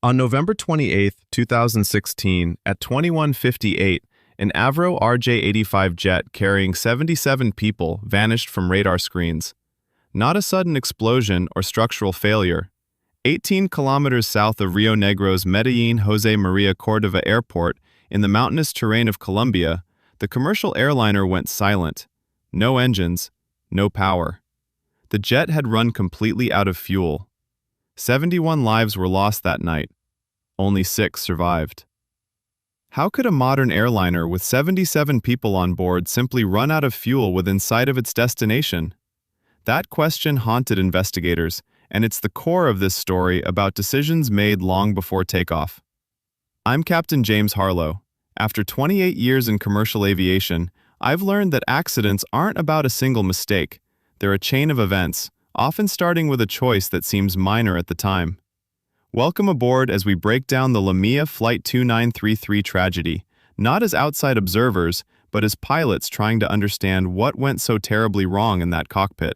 On November 28, 2016, at 21:58, an Avro RJ-85 jet carrying 77 people vanished from radar screens. Not a sudden explosion or structural failure. 18 kilometers south of Rio Negro's Medellín José María Córdoba Airport, in the mountainous terrain of Colombia, the commercial airliner went silent. No engines, no power. The jet had run completely out of fuel. 71 lives were lost that night. Only 6 survived. How could a modern airliner with 77 people on board simply run out of fuel within sight of its destination? That question haunted investigators, and it's the core of this story about decisions made long before takeoff. I'm Captain James Harlow. After 28 years in commercial aviation, I've learned that accidents aren't about a single mistake. They're a chain of events, often starting with a choice that seems minor at the time. Welcome aboard as we break down the LaMia Flight 2933 tragedy, not as outside observers, but as pilots trying to understand what went so terribly wrong in that cockpit.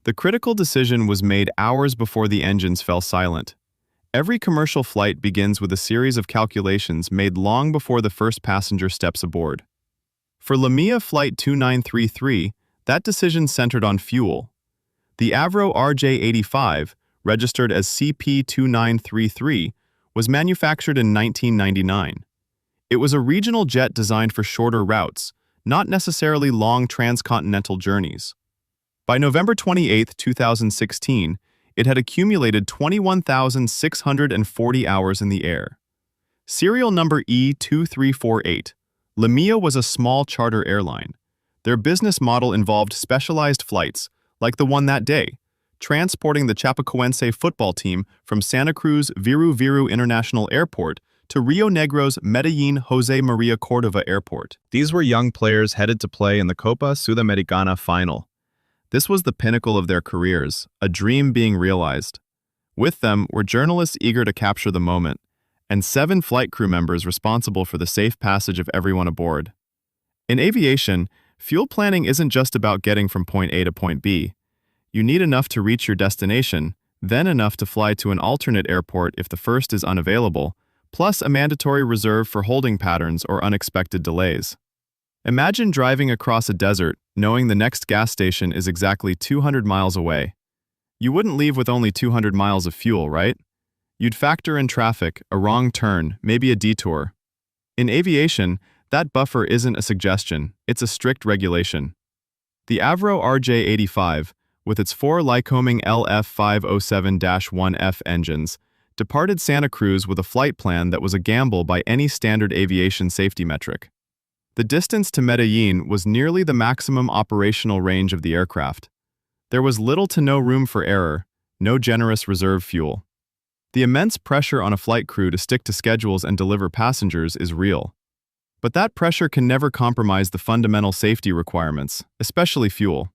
The critical decision was made hours before the engines fell silent. Every commercial flight begins with a series of calculations made long before the first passenger steps aboard. For LaMia Flight 2933, that decision centered on fuel. The Avro RJ-85, registered as CP2933, was manufactured in 1999. It was a regional jet designed for shorter routes, not necessarily long transcontinental journeys. By November 28, 2016, it had accumulated 21,640 hours in the air. Serial number E2348, LaMia was a small charter airline. Their business model involved specialized flights, like the one that day, transporting the Chapecoense football team from Santa Cruz Viru Viru International Airport to Rio Negro's Medellín José María Córdoba Airport. These were young players headed to play in the Copa Sudamericana final. This was the pinnacle of their careers, a dream being realized. With them were journalists eager to capture the moment, and 7 flight crew members responsible for the safe passage of everyone aboard. In aviation, fuel planning isn't just about getting from point A to point B. You need enough to reach your destination, then enough to fly to an alternate airport if the first is unavailable, plus a mandatory reserve for holding patterns or unexpected delays. Imagine driving across a desert, knowing the next gas station is exactly 200 miles away. You wouldn't leave with only 200 miles of fuel, right? You'd factor in traffic, a wrong turn, maybe a detour. In aviation, that buffer isn't a suggestion, it's a strict regulation. The Avro RJ-85, with its 4 Lycoming LF507-1F engines, departed Santa Cruz with a flight plan that was a gamble by any standard aviation safety metric. The distance to Medellín was nearly the maximum operational range of the aircraft. There was little to no room for error, no generous reserve fuel. The immense pressure on a flight crew to stick to schedules and deliver passengers is real. But that pressure can never compromise the fundamental safety requirements, especially fuel.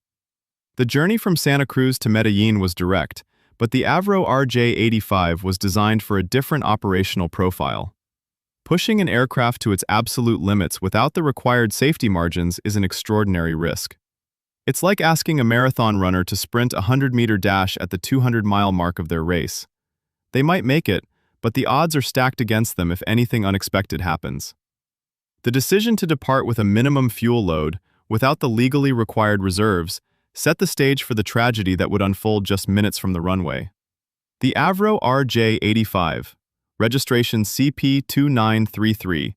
The journey from Santa Cruz to Medellín was direct, but the Avro RJ-85 was designed for a different operational profile. Pushing an aircraft to its absolute limits without the required safety margins is an extraordinary risk. It's like asking a marathon runner to sprint a 100-meter dash at the 200-mile mark of their race. They might make it, but the odds are stacked against them if anything unexpected happens. The decision to depart with a minimum fuel load, without the legally required reserves, set the stage for the tragedy that would unfold just minutes from the runway. The Avro RJ-85, registration CP2933,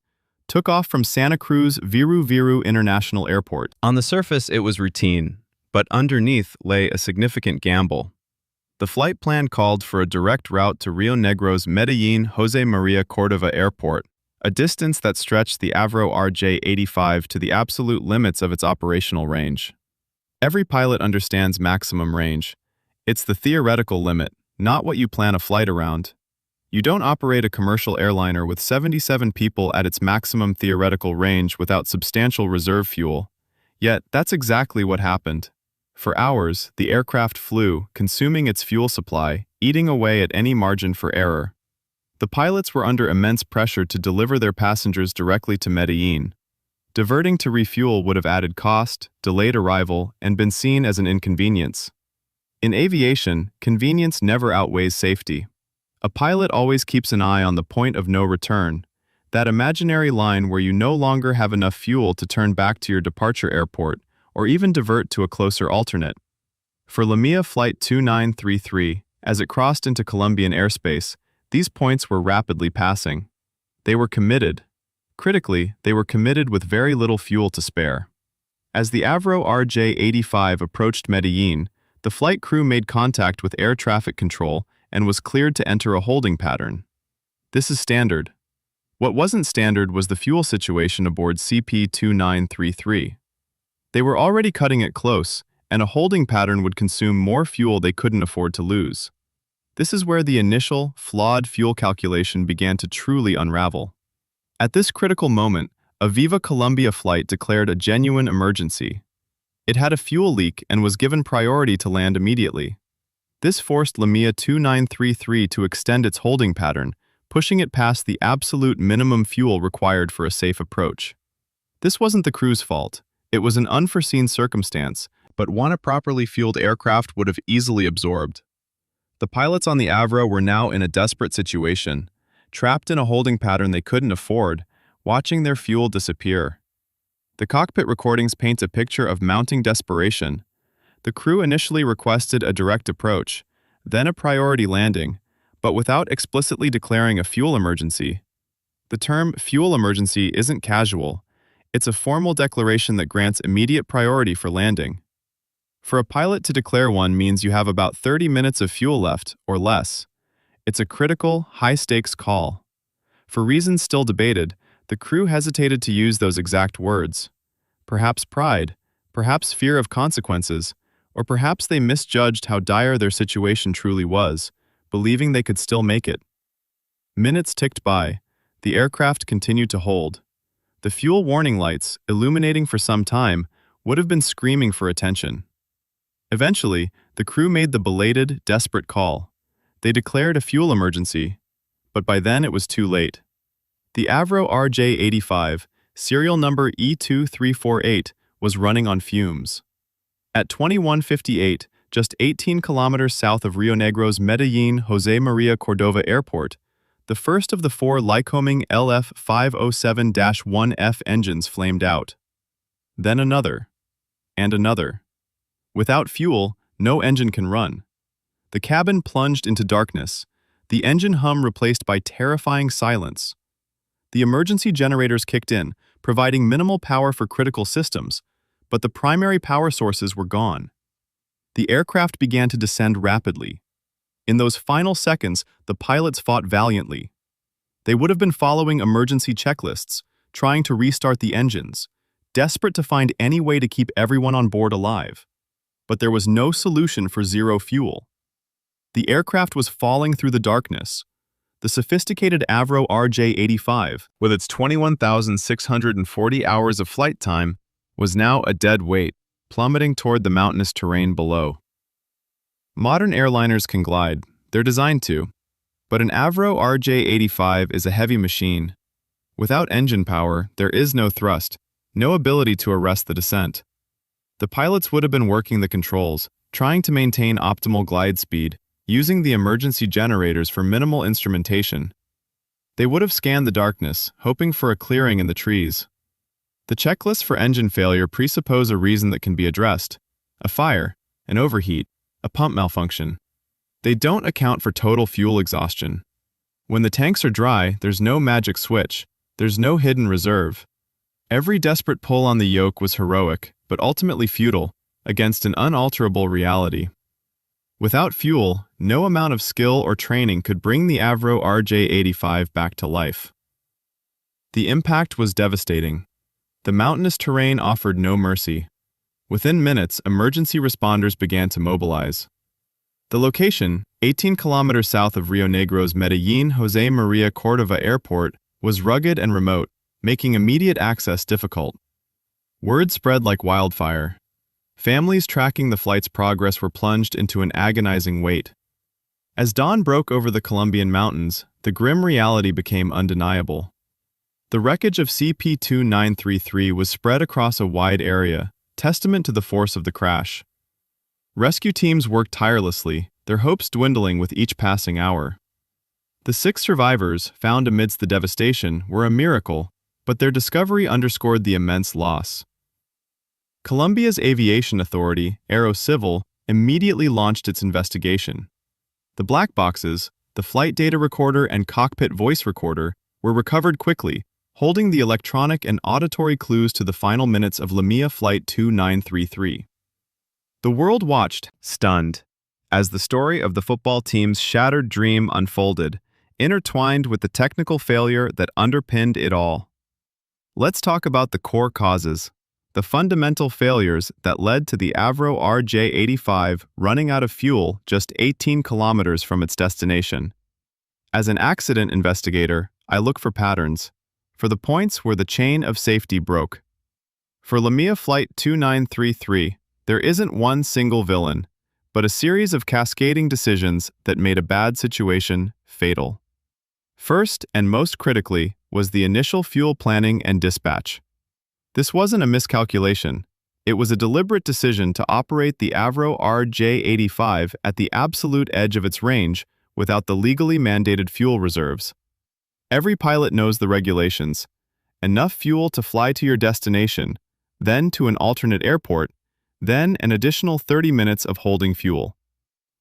took off from Santa Cruz Viru Viru International Airport. On the surface, it was routine, but underneath lay a significant gamble. The flight plan called for a direct route to Rio Negro's Medellín José María Córdoba Airport, a distance that stretched the Avro RJ-85 to the absolute limits of its operational range. Every pilot understands maximum range. It's the theoretical limit, not what you plan a flight around. You don't operate a commercial airliner with 77 people at its maximum theoretical range without substantial reserve fuel. Yet, that's exactly what happened. For hours, the aircraft flew, consuming its fuel supply, eating away at any margin for error. The pilots were under immense pressure to deliver their passengers directly to Medellín. Diverting to refuel would have added cost, delayed arrival, and been seen as an inconvenience. In aviation, convenience never outweighs safety. A pilot always keeps an eye on the point of no return, that imaginary line where you no longer have enough fuel to turn back to your departure airport or even divert to a closer alternate. For LaMia Flight 2933, as it crossed into Colombian airspace, these points were rapidly passing. They were committed. Critically, they were committed with very little fuel to spare. As the Avro RJ-85 approached Medellín, the flight crew made contact with air traffic control and was cleared to enter a holding pattern. This is standard. What wasn't standard was the fuel situation aboard CP-2933. They were already cutting it close, and a holding pattern would consume more fuel they couldn't afford to lose. This is where the initial, flawed fuel calculation began to truly unravel. At this critical moment, a Viva Colombia flight declared a genuine emergency. It had a fuel leak and was given priority to land immediately. This forced LaMia 2933 to extend its holding pattern, pushing it past the absolute minimum fuel required for a safe approach. This wasn't the crew's fault. It was an unforeseen circumstance, but one a properly fueled aircraft would have easily absorbed. The pilots on the Avro were now in a desperate situation, trapped in a holding pattern they couldn't afford, watching their fuel disappear. The cockpit recordings paint a picture of mounting desperation. The crew initially requested a direct approach, then a priority landing, but without explicitly declaring a fuel emergency. The term fuel emergency isn't casual. It's a formal declaration that grants immediate priority for landing. For a pilot to declare one means you have about 30 minutes of fuel left, or less. It's a critical, high-stakes call. For reasons still debated, the crew hesitated to use those exact words. Perhaps pride, perhaps fear of consequences, or perhaps they misjudged how dire their situation truly was, believing they could still make it. Minutes ticked by. The aircraft continued to hold. The fuel warning lights, illuminating for some time, would have been screaming for attention. Eventually, the crew made the belated, desperate call. They declared a fuel emergency, but by then it was too late. The Avro RJ-85, serial number E2348, was running on fumes. At 21:58, just 18 kilometers south of Rio Negro's Medellín José María Cordova Airport, the first of the 4 Lycoming LF507-1F engines flamed out. Then another. And another. Without fuel, no engine can run. The cabin plunged into darkness, the engine hum replaced by terrifying silence. The emergency generators kicked in, providing minimal power for critical systems, but the primary power sources were gone. The aircraft began to descend rapidly. In those final seconds, the pilots fought valiantly. They would have been following emergency checklists, trying to restart the engines, desperate to find any way to keep everyone on board alive. But there was no solution for zero fuel. The aircraft was falling through the darkness. The sophisticated Avro RJ-85, with its 21,640 hours of flight time, was now a dead weight, plummeting toward the mountainous terrain below. Modern airliners can glide, they're designed to, but an Avro RJ-85 is a heavy machine. Without engine power, there is no thrust, no ability to arrest the descent. The pilots would have been working the controls, trying to maintain optimal glide speed, using the emergency generators for minimal instrumentation. They would have scanned the darkness, hoping for a clearing in the trees. The checklists for engine failure presuppose a reason that can be addressed: a fire, an overheat, a pump malfunction. They don't account for total fuel exhaustion. When the tanks are dry, there's no magic switch, there's no hidden reserve. Every desperate pull on the yoke was heroic, but ultimately futile, against an unalterable reality. Without fuel, no amount of skill or training could bring the Avro RJ-85 back to life. The impact was devastating. The mountainous terrain offered no mercy. Within minutes, emergency responders began to mobilize. The location, 18 kilometers south of Rio Negro's Medellín José María Cordova Airport, was rugged and remote, making immediate access difficult. Word spread like wildfire. Families tracking the flight's progress were plunged into an agonizing wait. As dawn broke over the Colombian mountains, the grim reality became undeniable. The wreckage of CP-2933 was spread across a wide area, testament to the force of the crash. Rescue teams worked tirelessly, their hopes dwindling with each passing hour. The 6 survivors, found amidst the devastation, were a miracle, but their discovery underscored the immense loss. Colombia's aviation authority, Aero, immediately launched its investigation. The black boxes, the flight data recorder and cockpit voice recorder, were recovered quickly, holding the electronic and auditory clues to the final minutes of LaMia Flight 2933. The world watched, stunned, as the story of the football team's shattered dream unfolded, intertwined with the technical failure that underpinned it all. Let's talk about the core causes, the fundamental failures that led to the Avro RJ-85 running out of fuel just 18 kilometers from its destination. As an accident investigator, I look for patterns, for the points where the chain of safety broke. For LaMia Flight 2933, there isn't one single villain, but a series of cascading decisions that made a bad situation fatal. First, and most critically, was the initial fuel planning and dispatch. This wasn't a miscalculation. It was a deliberate decision to operate the Avro RJ-85 at the absolute edge of its range without the legally mandated fuel reserves. Every pilot knows the regulations. Enough fuel to fly to your destination, then to an alternate airport, then an additional 30 minutes of holding fuel.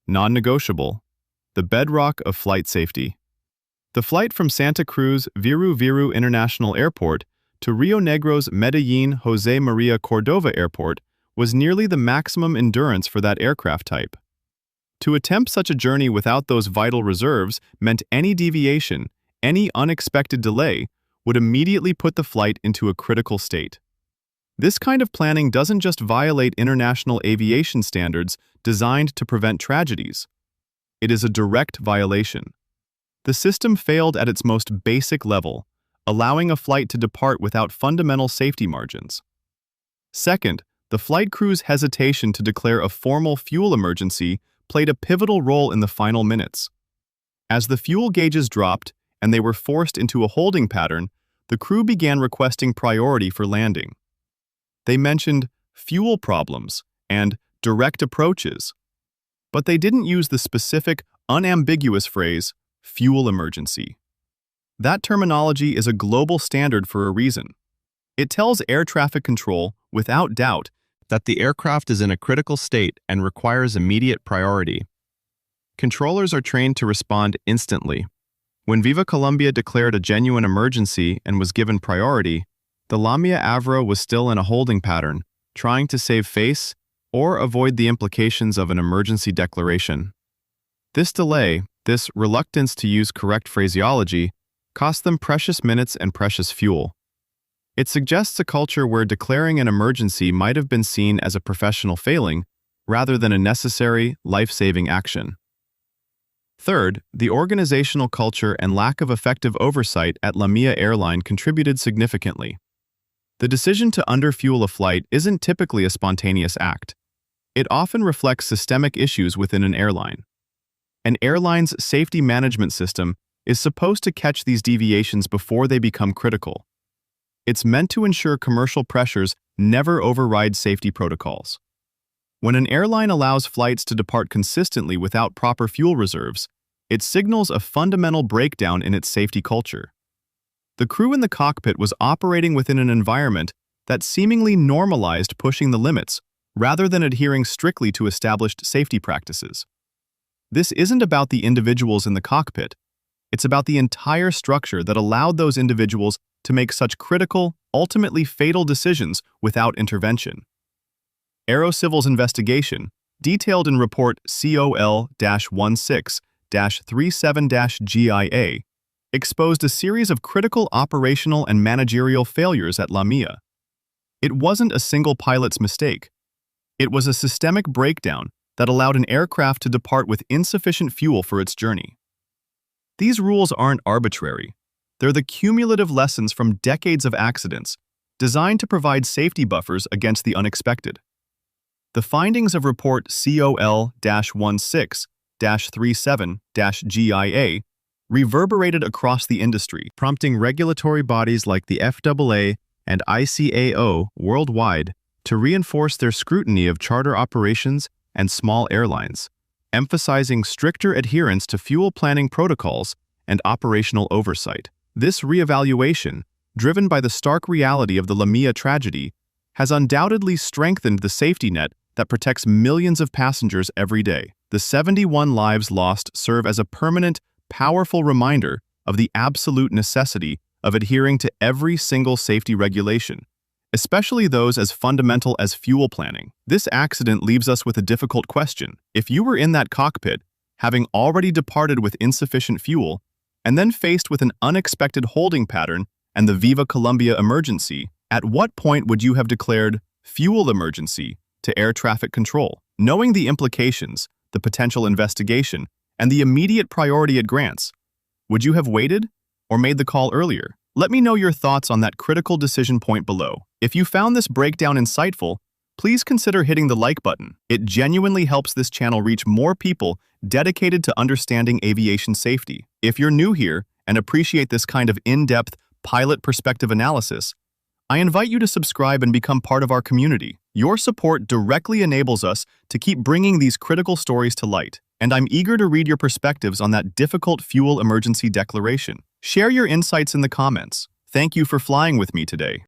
Non-negotiable. The bedrock of flight safety. The flight from Santa Cruz Viru Viru International Airport to Rio Negro's Medellín José María Cordova Airport was nearly the maximum endurance for that aircraft type. To attempt such a journey without those vital reserves meant any deviation, any unexpected delay, would immediately put the flight into a critical state. This kind of planning doesn't just violate international aviation standards designed to prevent tragedies. It is a direct violation. The system failed at its most basic level, allowing a flight to depart without fundamental safety margins. Second, the flight crew's hesitation to declare a formal fuel emergency played a pivotal role in the final minutes. As the fuel gauges dropped and they were forced into a holding pattern, the crew began requesting priority for landing. They mentioned fuel problems and direct approaches, but they didn't use the specific, unambiguous phrase, fuel emergency. That terminology is a global standard for a reason. It tells air traffic control, without doubt, that the aircraft is in a critical state and requires immediate priority. Controllers are trained to respond instantly. When Viva Colombia declared a genuine emergency and was given priority, the LaMia Avro was still in a holding pattern, trying to save face or avoid the implications of an emergency declaration. This delay, this reluctance to use correct phraseology, cost them precious minutes and precious fuel. It suggests a culture where declaring an emergency might have been seen as a professional failing rather than a necessary, life-saving action. Third, the organizational culture and lack of effective oversight at LaMia Airline contributed significantly. The decision to underfuel a flight isn't typically a spontaneous act. It often reflects systemic issues within an airline. An airline's safety management system is supposed to catch these deviations before they become critical. It's meant to ensure commercial pressures never override safety protocols. When an airline allows flights to depart consistently without proper fuel reserves, it signals a fundamental breakdown in its safety culture. The crew in the cockpit was operating within an environment that seemingly normalized pushing the limits rather than adhering strictly to established safety practices. This isn't about the individuals in the cockpit. It's about the entire structure that allowed those individuals to make such critical, ultimately fatal decisions without intervention. Aerocivil's investigation, detailed in Report COL-16-37-GIA, exposed a series of critical operational and managerial failures at LaMia. It wasn't a single pilot's mistake. It was a systemic breakdown that allowed an aircraft to depart with insufficient fuel for its journey. These rules aren't arbitrary. They're the cumulative lessons from decades of accidents, designed to provide safety buffers against the unexpected. The findings of Report COL-16-37-GIA reverberated across the industry, prompting regulatory bodies like the FAA and ICAO worldwide to reinforce their scrutiny of charter operations and small airlines, emphasizing stricter adherence to fuel planning protocols and operational oversight. This reevaluation, driven by the stark reality of the LaMia tragedy, has undoubtedly strengthened the safety net that protects millions of passengers every day. The 71 lives lost serve as a permanent, powerful reminder of the absolute necessity of adhering to every single safety regulation, especially those as fundamental as fuel planning. This accident leaves us with a difficult question. If you were in that cockpit, having already departed with insufficient fuel, and then faced with an unexpected holding pattern and the Viva Colombia emergency, at what point would you have declared fuel emergency to air traffic control? Knowing the implications, the potential investigation, and the immediate priority it grants, would you have waited or made the call earlier? Let me know your thoughts on that critical decision point below. If you found this breakdown insightful, please consider hitting the like button. It genuinely helps this channel reach more people dedicated to understanding aviation safety. If you're new here and appreciate this kind of in-depth pilot perspective analysis, I invite you to subscribe and become part of our community. Your support directly enables us to keep bringing these critical stories to light, and I'm eager to read your perspectives on that difficult fuel emergency declaration. Share your insights in the comments. Thank you for flying with me today.